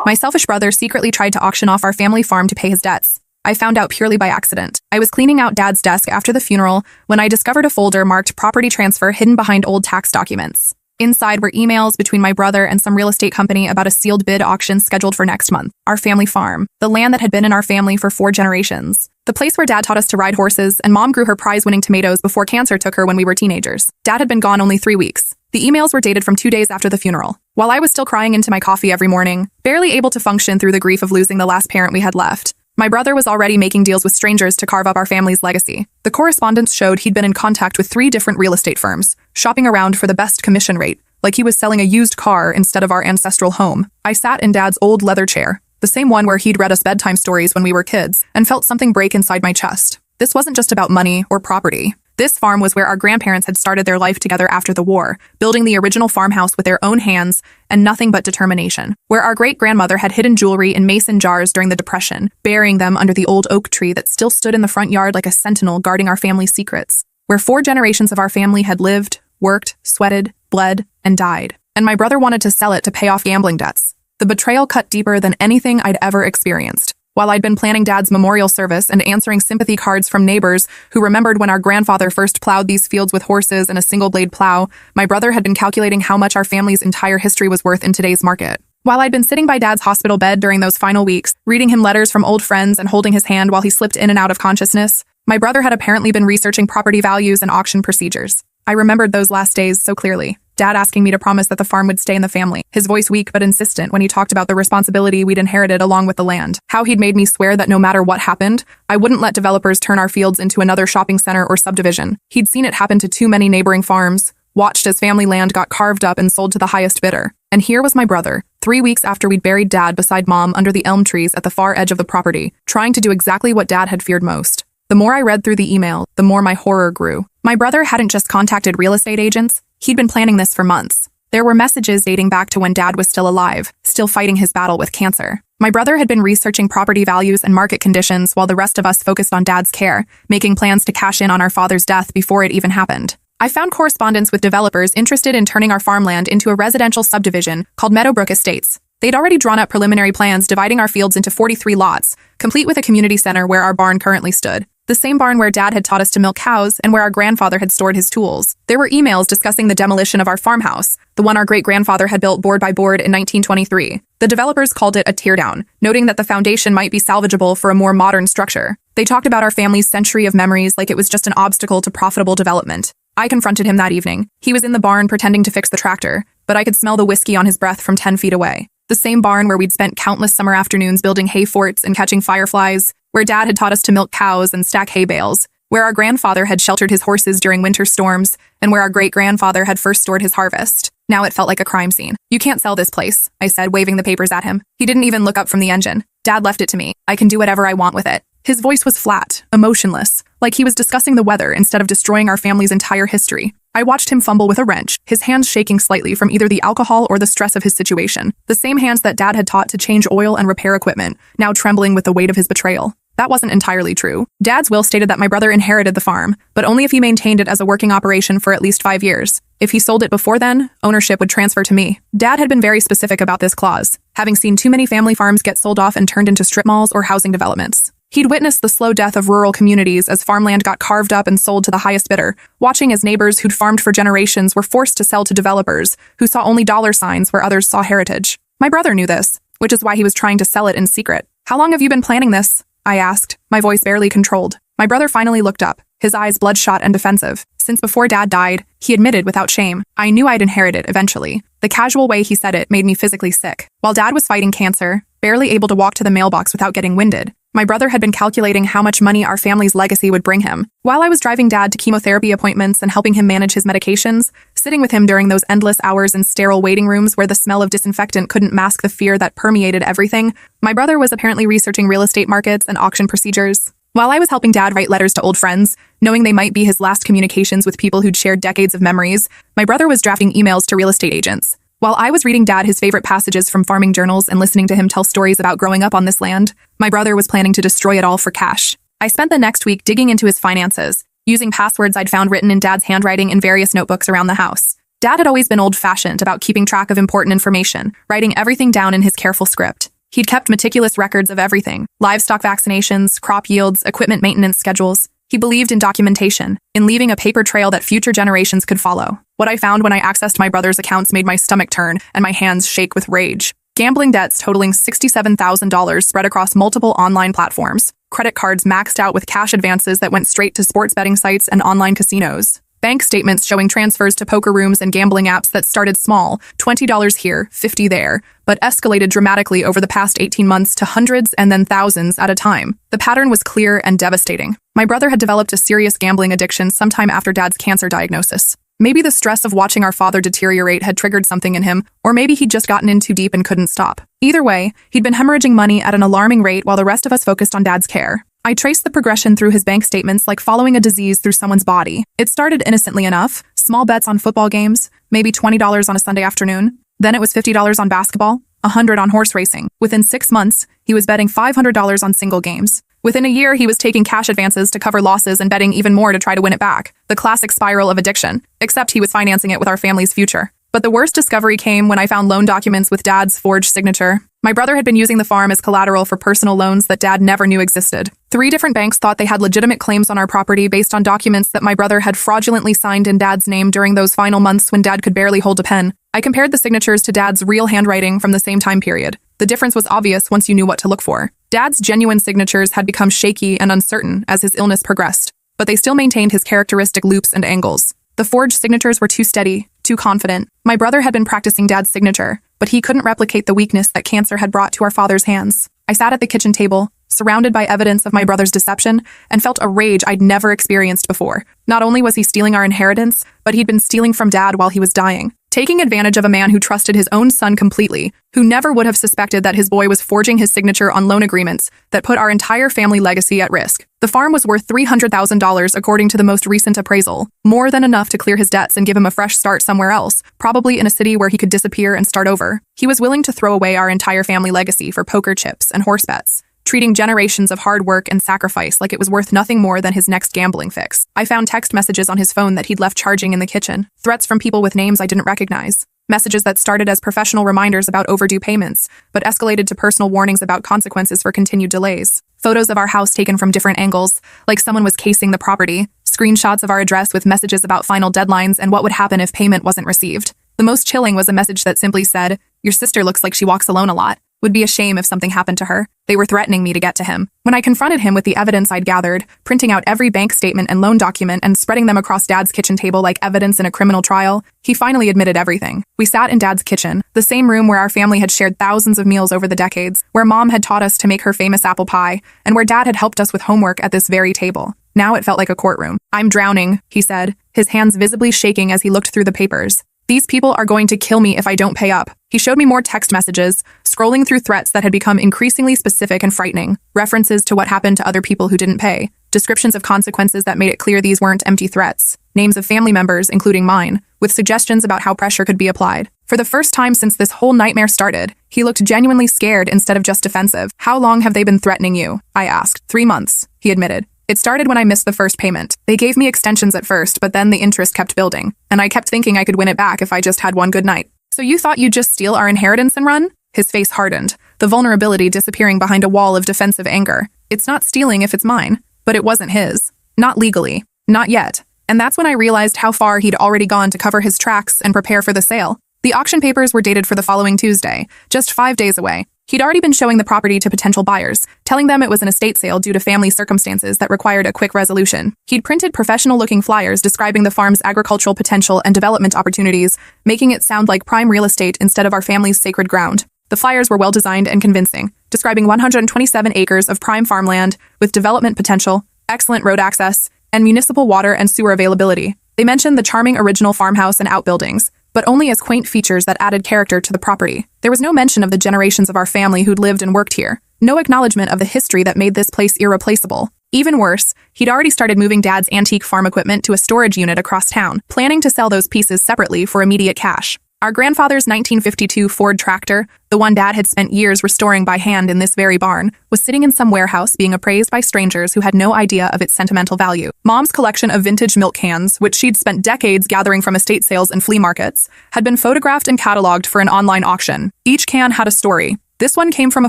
My selfish brother secretly tried to auction off our family farm to pay his debts. I found out purely by accident. I was cleaning out Dad's desk after the funeral when I discovered a folder marked property transfer hidden behind old tax documents. Inside were emails between my brother and some real estate company about a sealed bid auction scheduled for next month. Our family farm, the land that had been in our family for 4 generations. The place where Dad taught us to ride horses and Mom grew her prize-winning tomatoes before cancer took her when we were teenagers. Dad had been gone only 3 weeks. The emails were dated from 2 days after the funeral. While I was still crying into my coffee every morning, barely able to function through the grief of losing the last parent we had left, my brother was already making deals with strangers to carve up our family's legacy. The correspondence showed he'd been in contact with 3 different real estate firms, shopping around for the best commission rate, like he was selling a used car instead of our ancestral home. I sat in Dad's old leather chair, the same one where he'd read us bedtime stories when we were kids, and felt something break inside my chest. This wasn't just about money or property. This farm was where our grandparents had started their life together after the war, building the original farmhouse with their own hands and nothing but determination. Where our great-grandmother had hidden jewelry in mason jars during the Depression, burying them under the old oak tree that still stood in the front yard like a sentinel guarding our family's secrets. Where 4 generations of our family had lived, worked, sweated, bled, and died. And my brother wanted to sell it to pay off gambling debts. The betrayal cut deeper than anything I'd ever experienced. While I'd been planning Dad's memorial service and answering sympathy cards from neighbors who remembered when our grandfather first plowed these fields with horses and a single-blade plow, my brother had been calculating how much our family's entire history was worth in today's market. While I'd been sitting by Dad's hospital bed during those final weeks, reading him letters from old friends and holding his hand while he slipped in and out of consciousness, my brother had apparently been researching property values and auction procedures. I remembered those last days so clearly. Dad asking me to promise that the farm would stay in the family, his voice weak but insistent when he talked about the responsibility we'd inherited along with the land. How he'd made me swear that no matter what happened, I wouldn't let developers turn our fields into another shopping center or subdivision. He'd seen it happen to too many neighboring farms, watched as family land got carved up and sold to the highest bidder. And here was my brother, 3 weeks after we'd buried Dad beside Mom under the elm trees at the far edge of the property, trying to do exactly what Dad had feared most. The more I read through the email, the more my horror grew. My brother hadn't just contacted real estate agents, he'd been planning this for months. There were messages dating back to when Dad was still alive, still fighting his battle with cancer. My brother had been researching property values and market conditions while the rest of us focused on Dad's care, making plans to cash in on our father's death before it even happened. I found correspondence with developers interested in turning our farmland into a residential subdivision called Meadowbrook Estates. They'd already drawn up preliminary plans dividing our fields into 43 lots, complete with a community center where our barn currently stood. The same barn where Dad had taught us to milk cows and where our grandfather had stored his tools. There were emails discussing the demolition of our farmhouse, the one our great-grandfather had built board by board in 1923. The developers called it a teardown, noting that the foundation might be salvageable for a more modern structure. They talked about our family's century of memories like it was just an obstacle to profitable development. I confronted him that evening. He was in the barn pretending to fix the tractor, but I could smell the whiskey on his breath from 10 feet away. The same barn where we'd spent countless summer afternoons building hay forts and catching fireflies, where Dad had taught us to milk cows and stack hay bales, where our grandfather had sheltered his horses during winter storms, and where our great-grandfather had first stored his harvest. Now it felt like a crime scene. "You can't sell this place," I said, waving the papers at him. He didn't even look up from the engine. "Dad left it to me. I can do whatever I want with it." His voice was flat, emotionless, like he was discussing the weather instead of destroying our family's entire history. I watched him fumble with a wrench, his hands shaking slightly from either the alcohol or the stress of his situation. The same hands that Dad had taught to change oil and repair equipment, now trembling with the weight of his betrayal. That wasn't entirely true. Dad's will stated that my brother inherited the farm, but only if he maintained it as a working operation for at least 5 years. If he sold it before then, ownership would transfer to me. Dad had been very specific about this clause, having seen too many family farms get sold off and turned into strip malls or housing developments. He'd witnessed the slow death of rural communities as farmland got carved up and sold to the highest bidder, watching as neighbors who'd farmed for generations were forced to sell to developers who saw only dollar signs where others saw heritage. My brother knew this, which is why he was trying to sell it in secret. "How long have you been planning this?" I asked, my voice barely controlled. My brother finally looked up, his eyes bloodshot and defensive. Since before Dad died, he admitted without shame. I knew I'd inherit it eventually. The casual way he said it made me physically sick. While Dad was fighting cancer, barely able to walk to the mailbox without getting winded, my brother had been calculating how much money our family's legacy would bring him. While I was driving Dad to chemotherapy appointments and helping him manage his medications, sitting with him during those endless hours in sterile waiting rooms where the smell of disinfectant couldn't mask the fear that permeated everything, my brother was apparently researching real estate markets and auction procedures. While I was helping Dad write letters to old friends, knowing they might be his last communications with people who'd shared decades of memories, my brother was drafting emails to real estate agents. While I was reading Dad his favorite passages from farming journals and listening to him tell stories about growing up on this land, my brother was planning to destroy it all for cash. I spent the next week digging into his finances, using passwords I'd found written in Dad's handwriting in various notebooks around the house. Dad had always been old-fashioned about keeping track of important information, writing everything down in his careful script. He'd kept meticulous records of everything: livestock vaccinations, crop yields, equipment maintenance schedules. He believed in documentation, in leaving a paper trail that future generations could follow. What I found when I accessed my brother's accounts made my stomach turn and my hands shake with rage. Gambling debts totaling $67,000 spread across multiple online platforms. Credit cards maxed out with cash advances that went straight to sports betting sites and online casinos. Bank statements showing transfers to poker rooms and gambling apps that started small, $20 here, $50 there, but escalated dramatically over the past 18 months to hundreds and then thousands at a time. The pattern was clear and devastating. My brother had developed a serious gambling addiction sometime after Dad's cancer diagnosis. Maybe the stress of watching our father deteriorate had triggered something in him, or maybe he'd just gotten in too deep and couldn't stop. Either way, he'd been hemorrhaging money at an alarming rate while the rest of us focused on Dad's care. I traced the progression through his bank statements like following a disease through someone's body. It started innocently enough, small bets on football games, maybe $20 on a Sunday afternoon. Then it was $50 on basketball, $100 on horse racing. Within 6 months, he was betting $500 on single games. Within a year, he was taking cash advances to cover losses and betting even more to try to win it back. The classic spiral of addiction, except he was financing it with our family's future. But the worst discovery came when I found loan documents with Dad's forged signature. My brother had been using the farm as collateral for personal loans that Dad never knew existed. 3 different banks thought they had legitimate claims on our property based on documents that my brother had fraudulently signed in Dad's name during those final months when Dad could barely hold a pen. I compared the signatures to Dad's real handwriting from the same time period. The difference was obvious once you knew what to look for. Dad's genuine signatures had become shaky and uncertain as his illness progressed, but they still maintained his characteristic loops and angles. The forged signatures were too steady, too confident. My brother had been practicing Dad's signature, but he couldn't replicate the weakness that cancer had brought to our father's hands. I sat at the kitchen table, surrounded by evidence of my brother's deception, and felt a rage I'd never experienced before. Not only was he stealing our inheritance, but he'd been stealing from Dad while he was dying, taking advantage of a man who trusted his own son completely, who never would have suspected that his boy was forging his signature on loan agreements that put our entire family legacy at risk. The farm was worth $300,000 according to the most recent appraisal, more than enough to clear his debts and give him a fresh start somewhere else, probably in a city where he could disappear and start over. He was willing to throw away our entire family legacy for poker chips and horse bets, treating generations of hard work and sacrifice like it was worth nothing more than his next gambling fix. I found text messages on his phone that he'd left charging in the kitchen, threats from people with names I didn't recognize, messages that started as professional reminders about overdue payments, but escalated to personal warnings about consequences for continued delays. Photos of our house taken from different angles, like someone was casing the property, screenshots of our address with messages about final deadlines and what would happen if payment wasn't received. The most chilling was a message that simply said, "Your sister looks like she walks alone a lot. Would be a shame if something happened to her." They were threatening me to get to him. When I confronted him with the evidence I'd gathered, printing out every bank statement and loan document and spreading them across Dad's kitchen table like evidence in a criminal trial, he finally admitted everything. We sat in Dad's kitchen, the same room where our family had shared thousands of meals over the decades, where Mom had taught us to make her famous apple pie, and where Dad had helped us with homework at this very table. Now it felt like a courtroom. "I'm drowning," he said, his hands visibly shaking as he looked through the papers. "These people are going to kill me if I don't pay up." He showed me more text messages, scrolling through threats that had become increasingly specific and frightening, references to what happened to other people who didn't pay, descriptions of consequences that made it clear these weren't empty threats, names of family members, including mine, with suggestions about how pressure could be applied. For the first time since this whole nightmare started, he looked genuinely scared instead of just defensive. "How long have they been threatening you?" I asked. 3 months, he admitted. "It started when I missed the first payment. They gave me extensions at first, but then the interest kept building, and I kept thinking I could win it back if I just had one good night." "So you thought you'd just steal our inheritance and run?" His face hardened, the vulnerability disappearing behind a wall of defensive anger. "It's not stealing if it's mine, but it wasn't his. Not legally. Not yet." And that's when I realized how far he'd already gone to cover his tracks and prepare for the sale. The auction papers were dated for the following Tuesday, just 5 days away. He'd already been showing the property to potential buyers, telling them it was an estate sale due to family circumstances that required a quick resolution. He'd printed professional-looking flyers describing the farm's agricultural potential and development opportunities, making it sound like prime real estate instead of our family's sacred ground. The flyers were well-designed and convincing, describing 127 acres of prime farmland with development potential, excellent road access, and municipal water and sewer availability. They mentioned the charming original farmhouse and outbuildings, but only as quaint features that added character to the property. There was no mention of the generations of our family who'd lived and worked here, no acknowledgement of the history that made this place irreplaceable. Even worse, he'd already started moving Dad's antique farm equipment to a storage unit across town, planning to sell those pieces separately for immediate cash. Our grandfather's 1952 Ford tractor, the one Dad had spent years restoring by hand in this very barn, was sitting in some warehouse being appraised by strangers who had no idea of its sentimental value. Mom's collection of vintage milk cans, which she'd spent decades gathering from estate sales and flea markets, had been photographed and cataloged for an online auction. Each can had a story. This one came from a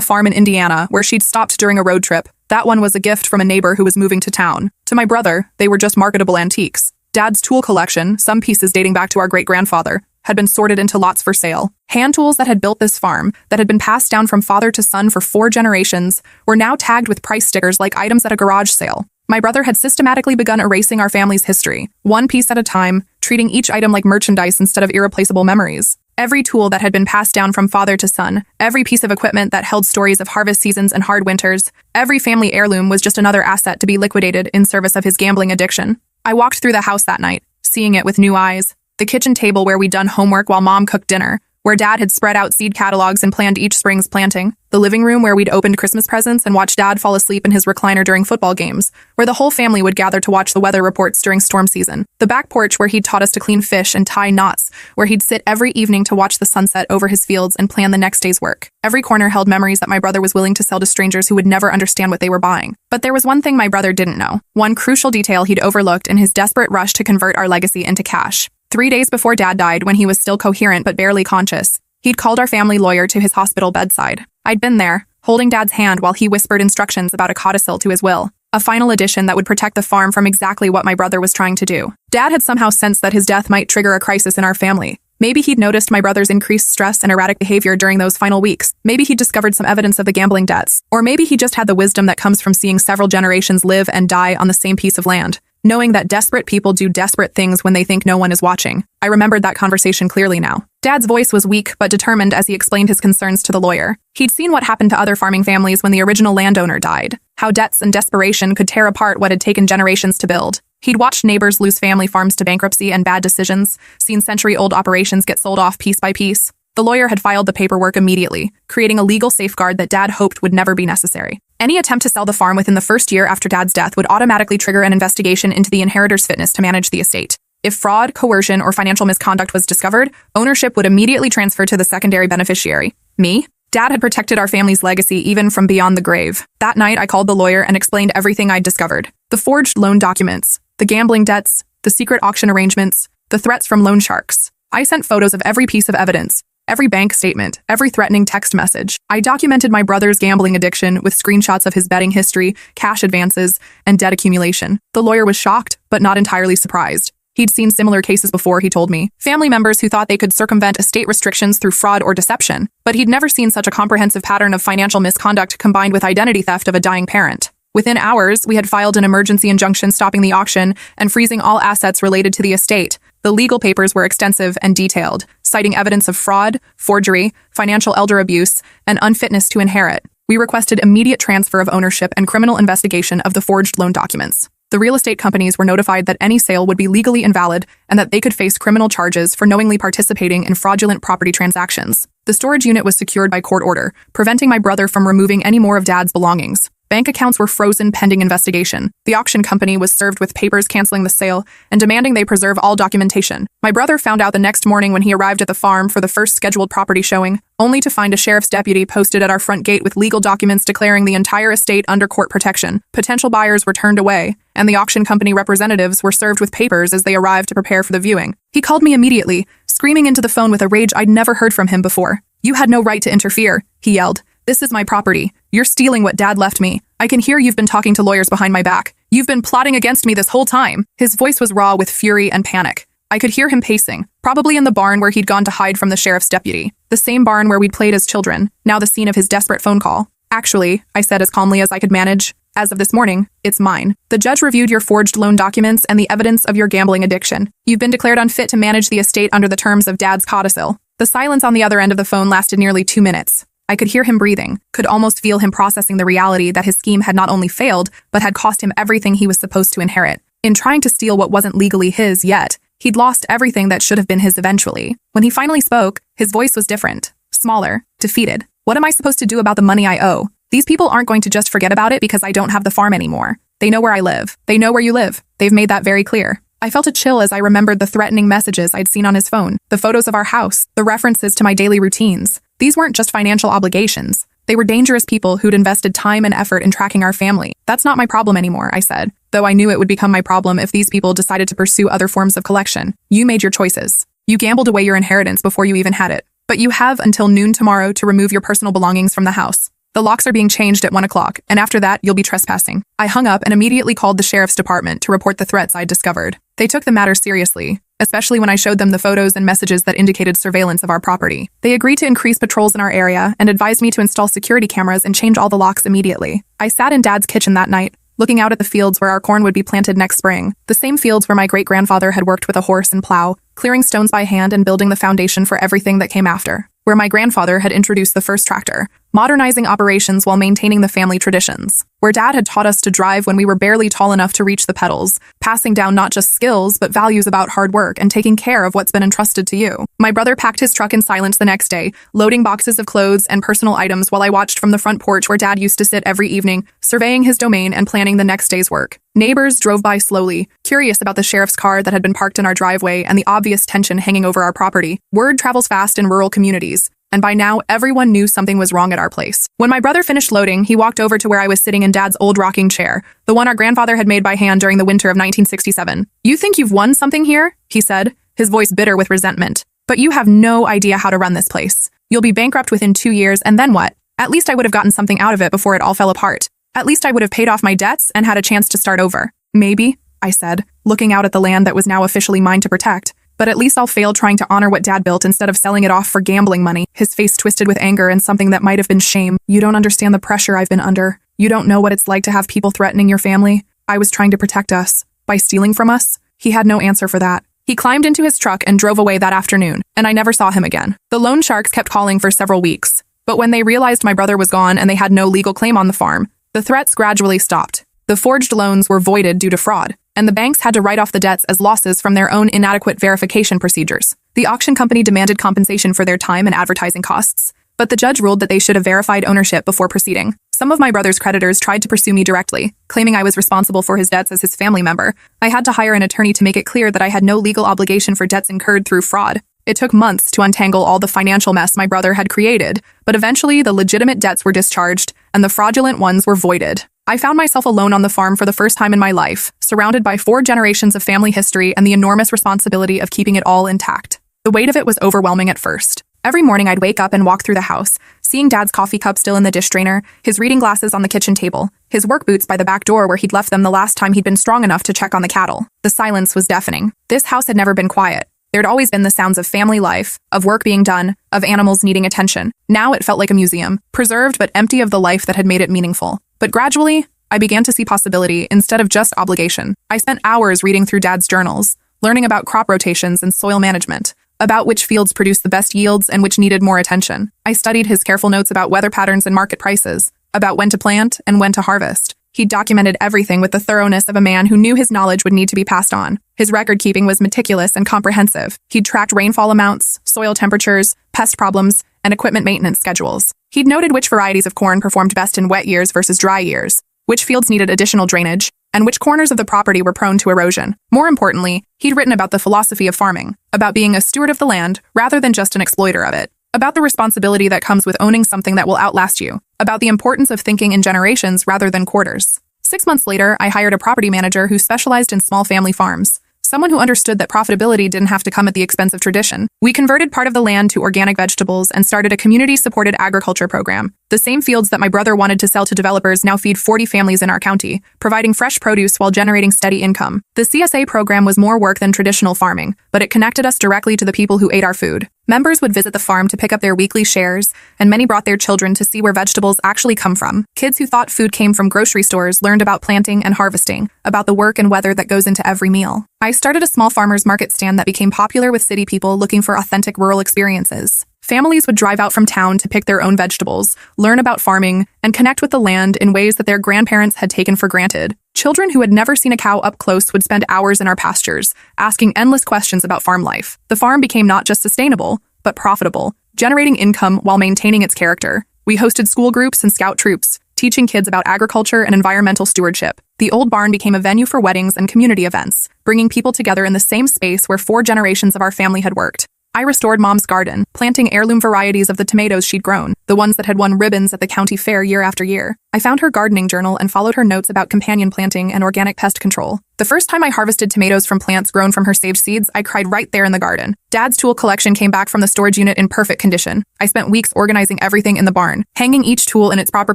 farm in Indiana, where she'd stopped during a road trip. That one was a gift from a neighbor who was moving to town. To my brother, they were just marketable antiques. Dad's tool collection, some pieces dating back to our great-grandfather, had been sorted into lots for sale. Hand tools that had built this farm, that had been passed down from father to son for 4 generations, were now tagged with price stickers like items at a garage sale. My brother had systematically begun erasing our family's history, one piece at a time, treating each item like merchandise instead of irreplaceable memories. Every tool that had been passed down from father to son, every piece of equipment that held stories of harvest seasons and hard winters, every family heirloom was just another asset to be liquidated in service of his gambling addiction. I walked through the house that night, seeing it with new eyes. The kitchen table where we'd done homework while Mom cooked dinner, where Dad had spread out seed catalogs and planned each spring's planting. The living room where we'd opened Christmas presents and watched Dad fall asleep in his recliner during football games, where the whole family would gather to watch the weather reports during storm season. The back porch where he'd taught us to clean fish and tie knots, where he'd sit every evening to watch the sunset over his fields and plan the next day's work. Every corner held memories that my brother was willing to sell to strangers who would never understand what they were buying. But there was one thing my brother didn't know, one crucial detail he'd overlooked in his desperate rush to convert our legacy into cash. 3 days before Dad died, when he was still coherent but barely conscious, he'd called our family lawyer to his hospital bedside. I'd been there, holding Dad's hand while he whispered instructions about a codicil to his will, a final addition that would protect the farm from exactly what my brother was trying to do. Dad had somehow sensed that his death might trigger a crisis in our family. Maybe he'd noticed my brother's increased stress and erratic behavior during those final weeks. Maybe he'd discovered some evidence of the gambling debts. Or maybe he just had the wisdom that comes from seeing several generations live and die on the same piece of land, knowing that desperate people do desperate things when they think no one is watching. I remembered that conversation clearly now. Dad's voice was weak but determined as he explained his concerns to the lawyer. He'd seen what happened to other farming families when the original landowner died, how debts and desperation could tear apart what had taken generations to build. He'd watched neighbors lose family farms to bankruptcy and bad decisions, seen century-old operations get sold off piece by piece. The lawyer had filed the paperwork immediately, creating a legal safeguard that Dad hoped would never be necessary. Any attempt to sell the farm within the first year after Dad's death would automatically trigger an investigation into the inheritor's fitness to manage the estate. If fraud, coercion, or financial misconduct was discovered, ownership would immediately transfer to the secondary beneficiary, me. Dad had protected our family's legacy even from beyond the grave. That night, I called the lawyer and explained everything I'd discovered. The forged loan documents, the gambling debts, the secret auction arrangements, the threats from loan sharks. I sent photos of every piece of evidence, every bank statement, every threatening text message. I documented my brother's gambling addiction with screenshots of his betting history, cash advances, and debt accumulation. The lawyer was shocked, but not entirely surprised. He'd seen similar cases before, he told me. Family members who thought they could circumvent estate restrictions through fraud or deception. But he'd never seen such a comprehensive pattern of financial misconduct combined with identity theft of a dying parent. Within hours, we had filed an emergency injunction stopping the auction and freezing all assets related to the estate. The legal papers were extensive and detailed, citing evidence of fraud, forgery, financial elder abuse, and unfitness to inherit. We requested immediate transfer of ownership and criminal investigation of the forged loan documents. The real estate companies were notified that any sale would be legally invalid and that they could face criminal charges for knowingly participating in fraudulent property transactions. The storage unit was secured by court order, preventing my brother from removing any more of Dad's belongings. Bank accounts were frozen pending investigation. The auction company was served with papers canceling the sale and demanding they preserve all documentation. My brother found out the next morning when he arrived at the farm for the first scheduled property showing, only to find a sheriff's deputy posted at our front gate with legal documents declaring the entire estate under court protection. Potential buyers were turned away, and the auction company representatives were served with papers as they arrived to prepare for the viewing. He called me immediately, screaming into the phone with a rage I'd never heard from him before. "You had no right to interfere," he yelled. "This is my property. You're stealing what Dad left me. I can hear you've been talking to lawyers behind my back. You've been plotting against me this whole time." His voice was raw with fury and panic. I could hear him pacing, probably in the barn where he'd gone to hide from the sheriff's deputy. The same barn where we'd played as children, now the scene of his desperate phone call. "Actually," I said as calmly as I could manage, "as of this morning, it's mine. The judge reviewed your forged loan documents and the evidence of your gambling addiction. You've been declared unfit to manage the estate under the terms of Dad's codicil." The silence on the other end of the phone lasted nearly 2 minutes. I could hear him breathing, could almost feel him processing the reality that his scheme had not only failed, but had cost him everything he was supposed to inherit. In trying to steal what wasn't legally his yet, he'd lost everything that should have been his eventually. When he finally spoke, his voice was different, smaller, defeated. "What am I supposed to do about the money I owe? These people aren't going to just forget about it because I don't have the farm anymore. They know where I live. They know where you live. They've made that very clear." I felt a chill as I remembered the threatening messages I'd seen on his phone, the photos of our house, the references to my daily routines. These weren't just financial obligations. They were dangerous people who'd invested time and effort in tracking our family. That's not my problem anymore, I said, though I knew it would become my problem if these people decided to pursue other forms of collection. You made your choices. You gambled away your inheritance before you even had it. But you have until noon tomorrow to remove your personal belongings from the house. The locks are being changed at 1 o'clock, and after that, you'll be trespassing. I hung up and immediately called the sheriff's department to report the threats I'd discovered. They took the matter seriously, especially when I showed them the photos and messages that indicated surveillance of our property. They agreed to increase patrols in our area and advised me to install security cameras and change all the locks immediately. I sat in Dad's kitchen that night, looking out at the fields where our corn would be planted next spring, the same fields where my great-grandfather had worked with a horse and plow, clearing stones by hand and building the foundation for everything that came after, where my grandfather had introduced the first tractor, modernizing operations while maintaining the family traditions, where Dad had taught us to drive when we were barely tall enough to reach the pedals, passing down not just skills, but values about hard work and taking care of what's been entrusted to you. My brother packed his truck in silence the next day, loading boxes of clothes and personal items while I watched from the front porch where Dad used to sit every evening, surveying his domain and planning the next day's work. Neighbors drove by slowly, curious about the sheriff's car that had been parked in our driveway and the obvious tension hanging over our property. Word travels fast in rural communities, and by now, everyone knew something was wrong at our place. When my brother finished loading, he walked over to where I was sitting in Dad's old rocking chair, the one our grandfather had made by hand during the winter of 1967. "You think you've won something here?" he said, his voice bitter with resentment. "But you have no idea how to run this place. You'll be bankrupt within 2 years, and then what? At least I would have gotten something out of it before it all fell apart. At least I would have paid off my debts and had a chance to start over." "Maybe," I said, looking out at the land that was now officially mine to protect. "But at least I'll fail trying to honor what Dad built instead of selling it off for gambling money." His face twisted with anger and something that might have been shame. "You don't understand the pressure I've been under. You don't know what it's like to have people threatening your family. I was trying to protect us. By stealing from us?" He had no answer for that. He climbed into his truck and drove away that afternoon, and I never saw him again. The loan sharks kept calling for several weeks, but when they realized my brother was gone and they had no legal claim on the farm, the threats gradually stopped. The forged loans were voided due to fraud, and the banks had to write off the debts as losses from their own inadequate verification procedures. The auction company demanded compensation for their time and advertising costs, but the judge ruled that they should have verified ownership before proceeding. Some of my brother's creditors tried to pursue me directly, claiming I was responsible for his debts as his family member. I had to hire an attorney to make it clear that I had no legal obligation for debts incurred through fraud. It took months to untangle all the financial mess my brother had created, but eventually the legitimate debts were discharged and the fraudulent ones were voided. I found myself alone on the farm for the first time in my life, surrounded by 4 generations of family history and the enormous responsibility of keeping it all intact. The weight of it was overwhelming at first. Every morning I'd wake up and walk through the house, seeing Dad's coffee cup still in the dish drainer, his reading glasses on the kitchen table, his work boots by the back door where he'd left them the last time he'd been strong enough to check on the cattle. The silence was deafening. This house had never been quiet. There'd always been the sounds of family life, of work being done, of animals needing attention. Now it felt like a museum, preserved but empty of the life that had made it meaningful. But gradually, I began to see possibility instead of just obligation. I spent hours reading through Dad's journals, learning about crop rotations and soil management, about which fields produced the best yields and which needed more attention. I studied his careful notes about weather patterns and market prices, about when to plant and when to harvest. He documented everything with the thoroughness of a man who knew his knowledge would need to be passed on. His record-keeping was meticulous and comprehensive. He'd tracked rainfall amounts, soil temperatures, pest problems, and equipment maintenance schedules. He'd noted which varieties of corn performed best in wet years versus dry years, which fields needed additional drainage, and which corners of the property were prone to erosion. More importantly, he'd written about the philosophy of farming, about being a steward of the land rather than just an exploiter of it, about the responsibility that comes with owning something that will outlast you, about the importance of thinking in generations rather than quarters. 6 months later, I hired a property manager who specialized in small family farms, someone who understood that profitability didn't have to come at the expense of tradition. We converted part of the land to organic vegetables and started a community-supported agriculture program. The same fields that my brother wanted to sell to developers now feed 40 families in our county, providing fresh produce while generating steady income. The CSA program was more work than traditional farming, but it connected us directly to the people who ate our food. Members would visit the farm to pick up their weekly shares, and many brought their children to see where vegetables actually come from. Kids who thought food came from grocery stores learned about planting and harvesting, about the work and weather that goes into every meal. I started a small farmers market stand that became popular with city people looking for authentic rural experiences. Families would drive out from town to pick their own vegetables, learn about farming, and connect with the land in ways that their grandparents had taken for granted. Children who had never seen a cow up close would spend hours in our pastures, asking endless questions about farm life. The farm became not just sustainable, but profitable, generating income while maintaining its character. We hosted school groups and scout troops, teaching kids about agriculture and environmental stewardship. The old barn became a venue for weddings and community events, bringing people together in the same space where 4 generations of our family had worked. I restored Mom's garden, planting heirloom varieties of the tomatoes she'd grown, the ones that had won ribbons at the county fair year after year. I found her gardening journal and followed her notes about companion planting and organic pest control. The first time I harvested tomatoes from plants grown from her saved seeds, I cried right there in the garden. Dad's tool collection came back from the storage unit in perfect condition. I spent weeks organizing everything in the barn, hanging each tool in its proper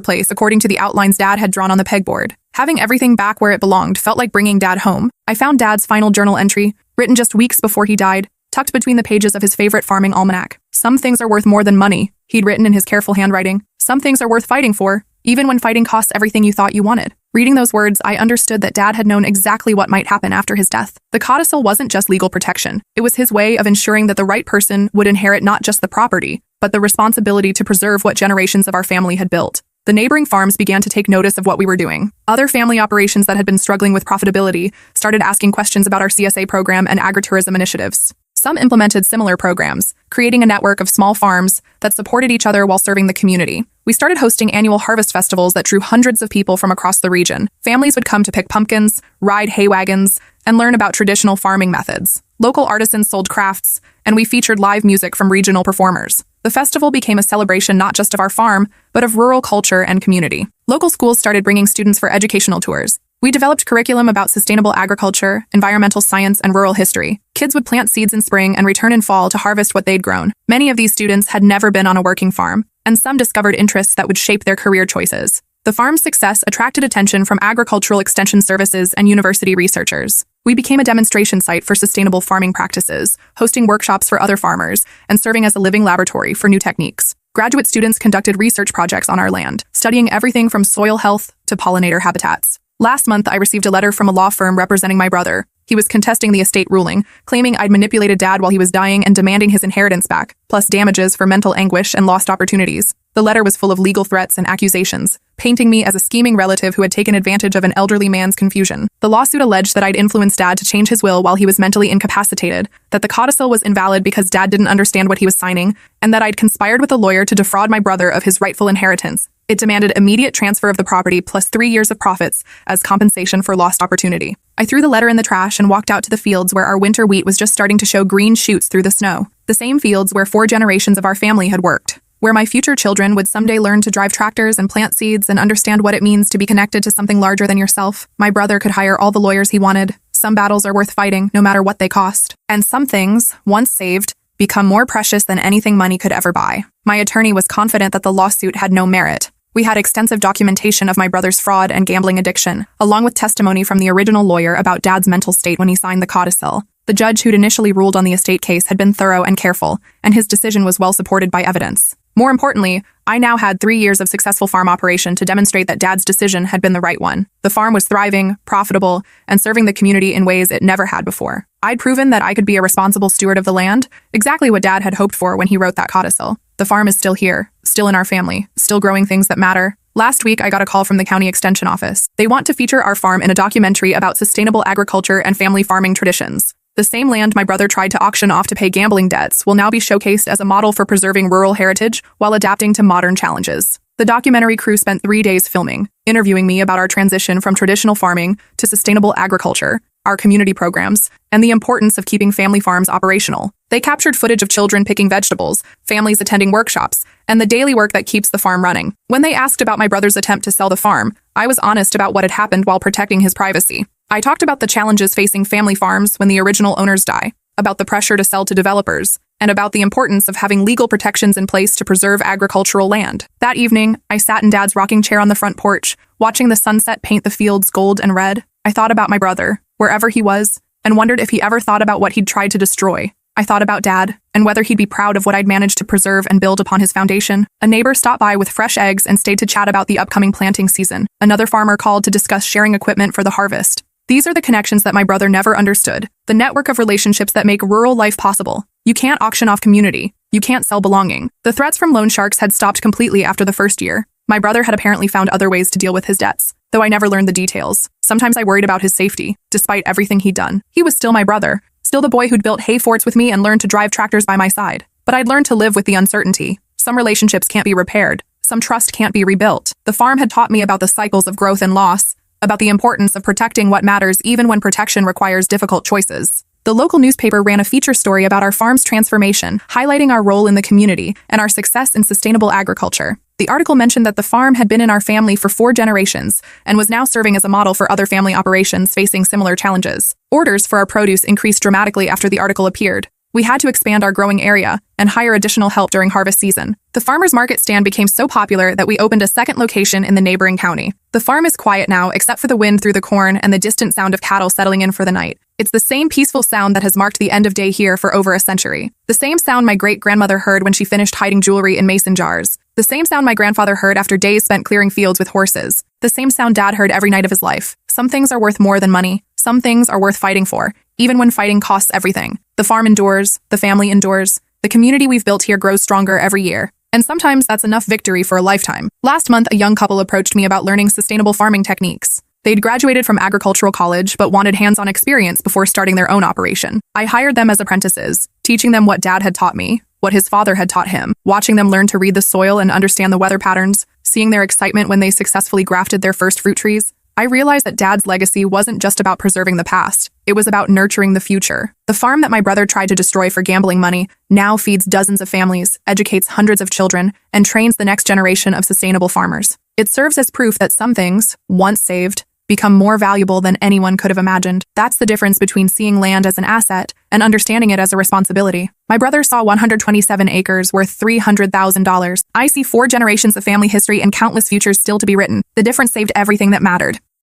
place according to the outlines Dad had drawn on the pegboard. Having everything back where it belonged felt like bringing Dad home. I found Dad's final journal entry, written just weeks before he died, tucked between the pages of his favorite farming almanac. Some things are worth more than money, he'd written in his careful handwriting. Some things are worth fighting for, even when fighting costs everything you thought you wanted. Reading those words, I understood that Dad had known exactly what might happen after his death. The codicil wasn't just legal protection. It was his way of ensuring that the right person would inherit not just the property, but the responsibility to preserve what generations of our family had built. The neighboring farms began to take notice of what we were doing. Other family operations that had been struggling with profitability started asking questions about our CSA program and agritourism initiatives. Some implemented similar programs, creating a network of small farms that supported each other while serving the community. We started hosting annual harvest festivals that drew hundreds of people from across the region. Families would come to pick pumpkins, ride hay wagons, and learn about traditional farming methods. Local artisans sold crafts, and we featured live music from regional performers. The festival became a celebration not just of our farm, but of rural culture and community. Local schools started bringing students for educational tours. We developed curriculum about sustainable agriculture, environmental science, and rural history. Kids would plant seeds in spring and return in fall to harvest what they'd grown. Many of these students had never been on a working farm, and some discovered interests that would shape their career choices. The farm's success attracted attention from agricultural extension services and university researchers. We became a demonstration site for sustainable farming practices, hosting workshops for other farmers, and serving as a living laboratory for new techniques. Graduate students conducted research projects on our land, studying everything from soil health to pollinator habitats. Last month, I received a letter from a law firm representing my brother. He was contesting the estate ruling, claiming I'd manipulated Dad while he was dying and demanding his inheritance back, plus damages for mental anguish and lost opportunities. The letter was full of legal threats and accusations, painting me as a scheming relative who had taken advantage of an elderly man's confusion. The lawsuit alleged that I'd influenced Dad to change his will while he was mentally incapacitated, that the codicil was invalid because Dad didn't understand what he was signing, and that I'd conspired with a lawyer to defraud my brother of his rightful inheritance. It demanded immediate transfer of the property plus 3 years of profits as compensation for lost opportunity. I threw the letter in the trash and walked out to the fields where our winter wheat was just starting to show green shoots through the snow. The same fields where 4 generations of our family had worked. Where my future children would someday learn to drive tractors and plant seeds and understand what it means to be connected to something larger than yourself. My brother could hire all the lawyers he wanted. Some battles are worth fighting, no matter what they cost. And some things, once saved, become more precious than anything money could ever buy. My attorney was confident that the lawsuit had no merit. We had extensive documentation of my brother's fraud and gambling addiction, along with testimony from the original lawyer about Dad's mental state when he signed the codicil. The judge who'd initially ruled on the estate case had been thorough and careful, and his decision was well supported by evidence. More importantly, I now had 3 years of successful farm operation to demonstrate that Dad's decision had been the right one. The farm was thriving, profitable, and serving the community in ways it never had before. I'd proven that I could be a responsible steward of the land, exactly what Dad had hoped for when he wrote that codicil. The farm is still here, still in our family, still growing things that matter. Last week, I got a call from the county extension office. They want to feature our farm in a documentary about sustainable agriculture and family farming traditions. The same land my brother tried to auction off to pay gambling debts will now be showcased as a model for preserving rural heritage while adapting to modern challenges. The documentary crew spent 3 days filming, interviewing me about our transition from traditional farming to sustainable agriculture, our community programs, and the importance of keeping family farms operational. They captured footage of children picking vegetables, families attending workshops, and the daily work that keeps the farm running. When they asked about my brother's attempt to sell the farm, I was honest about what had happened while protecting his privacy. I talked about the challenges facing family farms when the original owners die, about the pressure to sell to developers, and about the importance of having legal protections in place to preserve agricultural land. That evening, I sat in Dad's rocking chair on the front porch, watching the sunset paint the fields gold and red. I thought about my brother, wherever he was, and wondered if he ever thought about what he'd tried to destroy. I thought about Dad, and whether he'd be proud of what I'd managed to preserve and build upon his foundation. A neighbor stopped by with fresh eggs and stayed to chat about the upcoming planting season. Another farmer called to discuss sharing equipment for the harvest. These are the connections that my brother never understood, the network of relationships that make rural life possible. You can't auction off community. You can't sell belonging. The threats from loan sharks had stopped completely after the first year. My brother had apparently found other ways to deal with his debts, though I never learned the details. Sometimes I worried about his safety, despite everything he'd done. He was still my brother, still the boy who'd built hay forts with me and learned to drive tractors by my side. But I'd learned to live with the uncertainty. Some relationships can't be repaired, Some trust can't be rebuilt. The farm had taught me about the cycles of growth and loss, about the importance of protecting what matters even when protection requires difficult choices. The local newspaper ran a feature story about our farm's transformation, highlighting our role in the community and our success in sustainable agriculture. The article mentioned that the farm had been in our family for 4 generations and was now serving as a model for other family operations facing similar challenges. Orders for our produce increased dramatically after the article appeared. We had to expand our growing area and hire additional help during harvest season. The farmer's market stand became so popular that we opened a second location in the neighboring county. The farm is quiet now, except for the wind through the corn and the distant sound of cattle settling in for the night. It's the same peaceful sound that has marked the end of day here for over a century. The same sound my great-grandmother heard when she finished hiding jewelry in mason jars. The same sound my grandfather heard after days spent clearing fields with horses. The same sound Dad heard every night of his life. Some things are worth more than money. Some things are worth fighting for, even when fighting costs everything. The farm endures. The family endures. The community we've built here grows stronger every year. And sometimes that's enough victory for a lifetime. Last month, a young couple approached me about learning sustainable farming techniques. They'd graduated from agricultural college but wanted hands-on experience before starting their own operation. I hired them as apprentices, teaching them what Dad had taught me, what his father had taught him, watching them learn to read the soil and understand the weather patterns, seeing their excitement when they successfully grafted their first fruit trees. I realized that Dad's legacy wasn't just about preserving the past. It was about nurturing the future. The farm that my brother tried to destroy for gambling money now feeds dozens of families, educates hundreds of children, and trains the next generation of sustainable farmers. It serves as proof that some things, once saved, become more valuable than anyone could have imagined. That's the difference between seeing land as an asset and understanding it as a responsibility. My brother saw 127 acres worth $300,000. I see 4 generations of family history and countless futures still to be written. The difference saved everything that mattered.